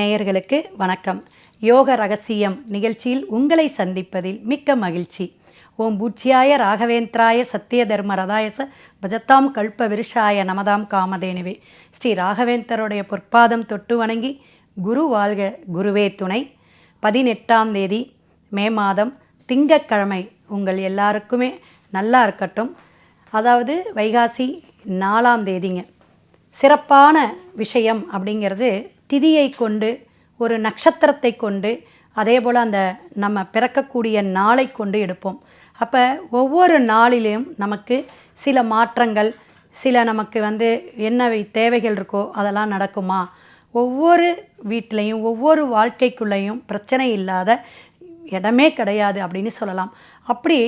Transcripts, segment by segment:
நேயர்களுக்கு வணக்கம். யோக ரகசியம் நிகழ்ச்சியில் உங்களை சந்திப்பதில் மிக்க மகிழ்ச்சி. ஓம் பூஜ்யாய ராகவேந்திராய சத்திய தர்ம ரதாயச பஜத்தாம் கல்ப விருஷாய நமதாம் காமதேனுவே. ஸ்ரீ ராகவேந்தருடைய பொற்பாதம் தொட்டு வணங்கி குரு வாழ்க குருவே துணை. 18ஆம் தேதி மே மாதம் திங்கட்கிழமை உங்கள் எல்லாருக்குமே நல்லா இருக்கட்டும். அதாவது வைகாசி 4ஆம் தேதிங்க. சிறப்பான விஷயம் அப்படிங்கிறது திதியை கொண்டு ஒரு நட்சத்திரத்தை கொண்டு அதே போல் அந்த நம்ம பிறக்கக்கூடிய நாளை கொண்டு எடுப்போம். அப்போ ஒவ்வொரு நாளிலையும் நமக்கு சில மாற்றங்கள், சில நமக்கு என்ன தேவைகள் இருக்கோ அதெல்லாம் நடக்குமா, ஒவ்வொரு வீட்டிலையும் ஒவ்வொரு வாழ்க்கைக்குள்ளேயும் பிரச்சனை இல்லாத இடமே கிடையாது அப்படின்னு சொல்லலாம். அப்படி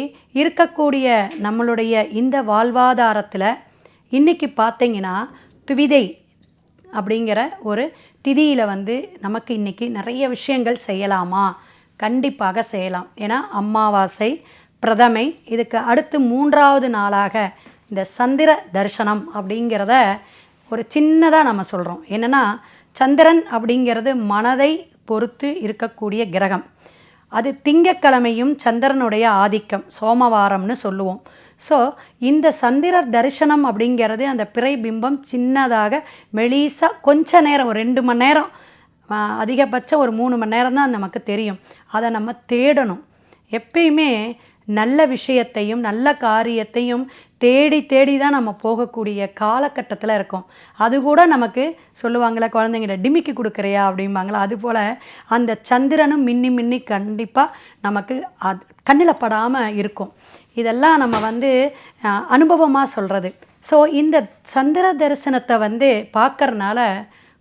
இருக்கக்கூடிய நம்மளுடைய இந்த வாழ்வாதாரத்தில் இன்றைக்கி பார்த்திங்கன்னா துவிதை அப்படிங்கிற ஒரு திதியில் நமக்கு இன்றைக்கி நிறைய விஷயங்கள் செய்யலாமா? கண்டிப்பாக செய்யலாம். ஏன்னா அமாவாசை, பிரதமை, இதுக்கு அடுத்து 3ஆவது நாளாக இந்த சந்திர தரிசனம் அப்படிங்கிறத ஒரு சின்னதாக நம்ம சொல்கிறோம். என்னென்னா சந்திரன் அப்படிங்கிறது மனதை பொறுத்து இருக்கக்கூடிய கிரகம். அது திங்கட்கிழமையும் சந்திரனுடைய ஆதிக்கம் சோமவாரம்னு சொல்லுவோம். ஸோ இந்த சந்திரர் தரிசனம் அப்படிங்கிறது அந்த பிறை பிம்பம் சின்னதாக மெலிசாக கொஞ்ச நேரம், ஒரு 2 மணி நேரம், அதிகபட்சம் ஒரு 3 மணி நேரம் தான் நமக்கு தெரியும். அதை நம்ம தேடணும். எப்பயுமே நல்ல விஷயத்தையும் நல்ல காரியத்தையும் தேடி தேடி தான் நம்ம போகக்கூடிய காலகட்டத்தில் இருக்கோம். அது கூட நமக்கு சொல்லுவாங்களே, குழந்தைங்கள டிமிக்கி கொடுக்குறியா அப்படிம்பாங்களா, அதுபோல் அந்த சந்திரனும் மின்னி மின்னி கண்டிப்பாக நமக்கு அது கண்ணில் படாமல் இருக்கும். இதெல்லாம் நம்ம அனுபவமாக சொல்கிறது. ஸோ இந்த சந்திர தரிசனத்தை பார்க்கறனால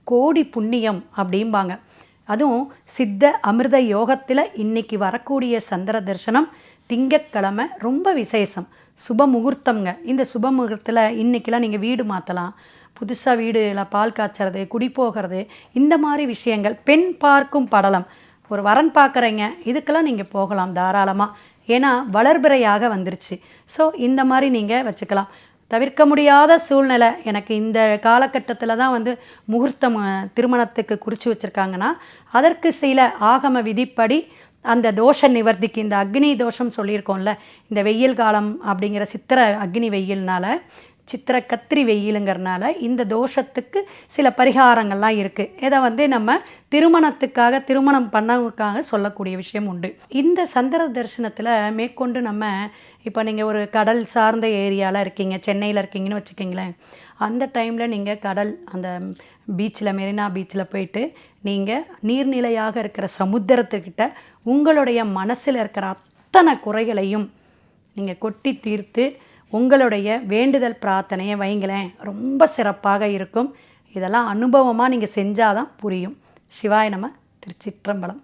கோடி புண்ணியம் அப்படிம்பாங்க. அதுவும் சித்த அமிர்த யோகத்தில் இன்றைக்கி வரக்கூடிய சந்திர தரிசனம் திங்கட்கிழமை ரொம்ப விசேஷம், சுப முகூர்த்தம்ங்க. இந்த சுப முகூர்த்தத்தில் இன்றைக்கெலாம் நீங்கள் வீடு மாற்றலாம், புதுசாக வீடுல பால் காய்ச்சறது, குடி போகிறது, இந்த மாதிரி விஷயங்கள். பெண் பார்க்கும் படலம், ஒரு வரன் பார்க்குறீங்க, இதுக்கெல்லாம் நீங்கள் போகலாம் தாராளமாக. ஏன்னா வளர்பிறையாக வந்துருச்சு. ஸோ இந்த மாதிரி நீங்கள் வச்சுக்கலாம். தவிர்க்க முடியாத சூழ்நிலை, எனக்கு இந்த காலகட்டத்தில் தான் முகூர்த்தம் திருமணத்துக்கு குறித்து வச்சுருக்காங்கன்னா அதற்கு சில ஆகம விதிப்படி அந்த தோஷ நிவர்த்திக்கு, இந்த அக்னி தோஷம் சொல்லியிருக்கோம்ல, இந்த வெயில் காலம் அப்படிங்கிற சித்திரை அக்னி வெயில்னால, சித்திரை கத்திரி வெயிலுங்கிறனால இந்த தோஷத்துக்கு சில பரிகாரங்கள்லாம் இருக்குது. இதை நம்ம திருமணத்துக்காக, திருமணம் பண்ணவுக்காக சொல்லக்கூடிய விஷயம் உண்டு. இந்த சந்திர தரிசனத்தில் மேற்கொண்டு நம்ம இப்போ நீங்கள் ஒரு கடல் சார்ந்த ஏரியாவில் இருக்கீங்க, சென்னையில் இருக்கீங்கன்னு வச்சுக்கிங்களேன். அந்த டைமில் நீங்கள் கடல், அந்த பீச்சில், மெரினா பீச்சில் போயிட்டு நீங்கள் நீர்நிலையாக இருக்கிற சமுத்திரத்துக்கிட்ட உங்களுடைய மனசில் இருக்கிற அத்தனை குறைகளையும் நீங்கள் கொட்டி தீர்த்து உங்களுடைய வேண்டுதல் பிரார்த்தனையை வைங்களேன், ரொம்ப சிறப்பாக இருக்கும். இதெல்லாம் அனுபவமாக நீங்கள் செஞ்சால் தான் புரியும். சிவாய நம. திருச்சிற்றம்பலம்.